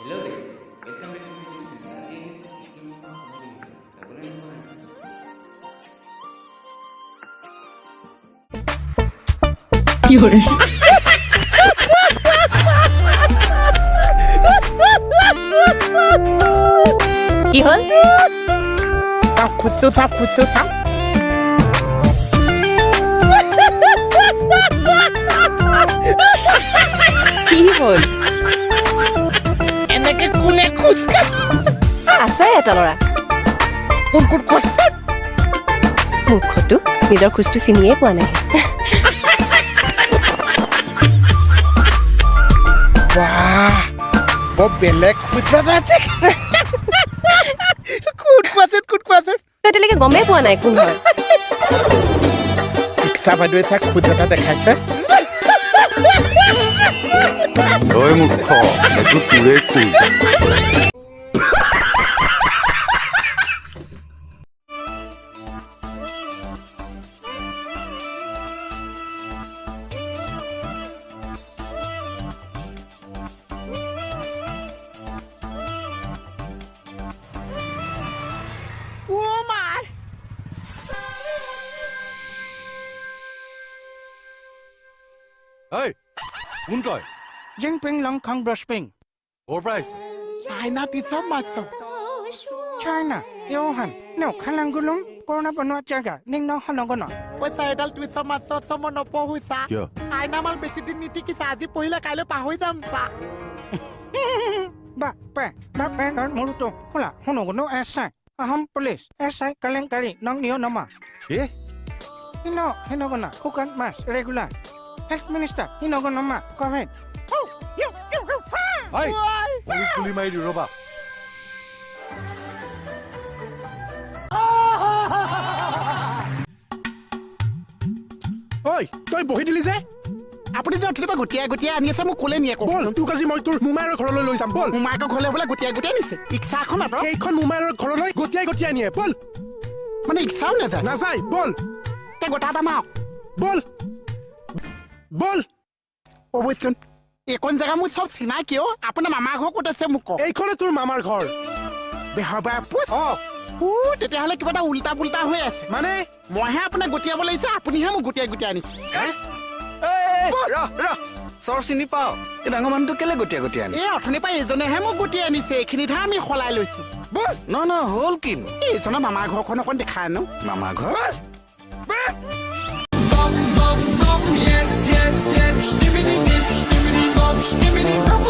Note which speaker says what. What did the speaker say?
Speaker 1: Hello guys, welcome back to my new channel. আজি আহিছে chicken comedy video চাবলৈ নহয়।
Speaker 2: কি হরে কি হল
Speaker 3: সাপ
Speaker 2: কি হল
Speaker 3: এনেকে কোনে খুচকা
Speaker 2: আছে এটা লৰা মুখটো নিজৰ খোজটো চিনিয়ে পোৱা নাই
Speaker 3: বাহ বৰ বেলেগ খুচা আছে কুট পাছত
Speaker 2: এতিয়ালৈকে গমেই পোৱা নাই কোন হয়
Speaker 3: ইচ্ছা বাইদেৱে তাক খুচা দেখাইছে
Speaker 4: তই মুখ্য এইটো তোৰে খোজ কোন তই
Speaker 3: জিং পিং লং খং ব্ৰাছ পিং
Speaker 4: ক'ৰ পৰা আহিছ
Speaker 3: চাইনা তিছম মাছ চাইনা ইউহান নেও খালাংগুলুম কৰোণা বনোৱা জাগা নিং ন হনগন পইচা এডাল তিছম মাছ সম নপহুইছা
Speaker 4: কিয়
Speaker 3: চাইনা মাল বেছি দিন নীতিকিছা আজি পঢ়িলে কাইলৈ পাহৰি যাম চা বা পে নন মুৰুটো হোলা হনগন এছাই আহম পুলিচ এছাই কালেংকাৰী নং নিয় নমা
Speaker 4: এ
Speaker 3: হিনো হিনগনা শুকান মাছ ৰেগুলাৰ হেল্থ মিনিষ্টাৰ হিনগনমা কমেণ্ট
Speaker 4: হাই মই গুলি মাৰি দিওঁ ৰ'বা
Speaker 5: ঐ তই বহি দিলি যে
Speaker 3: আপুনি যে অথনিপা গোটিয়াই আনি আছে মোক ক'লে নিয়ে
Speaker 5: বল তোক আজি মই তোৰ মোমায়েৰৰ ঘৰলৈ লৈ যাম বল
Speaker 3: মোমায়েকৰ ঘৰলৈ বোলে গোটিয়াই নিছে ইচ্ছা এখন আঁতৰ
Speaker 5: এইখন মোমায়েৰৰ ঘৰলৈ গতিয়াই নিয়ে বল
Speaker 3: মানে ইচ্ছাও নাযায়
Speaker 5: নাযায় বল
Speaker 3: তে গোটা এটা মাৰক
Speaker 5: বল বল
Speaker 3: অৱশ্যে এইকণ জেগা মোৰ চব চিনাই কিয় আপোনাৰ মামাৰ ঘৰ ক'ত আছে মোক কওক
Speaker 5: এইখনে তোৰ মামাৰ ঘৰ
Speaker 3: বেহৰবাৰ পোচ তেতিয়াহ'লে কিবা এটা উল্টা পুল্টা হৈ আছে
Speaker 5: মানে
Speaker 3: মইহে আপোনাক গতিয়াব লাগিছে আপুনিহে মোক গোটিয়াই আনিছে
Speaker 6: চৰ চিনি পাও এই ডাঙৰ মানুহটো কেলে গটিয়া আনি
Speaker 3: এই অথনিৰ পৰা এইজনেহে মোক গতিয়াই আনিছে এইখিনিতহে আমি সলাই লৈছো
Speaker 5: বল
Speaker 6: ন হ'ল কিনো
Speaker 3: এইজনৰ মামাৰ ঘৰখন অকণ দেখাই আনো
Speaker 6: মামাৰ ঘৰ
Speaker 7: Yes, yes, yes, stimmity dip, stimmity bop, stimmity bop,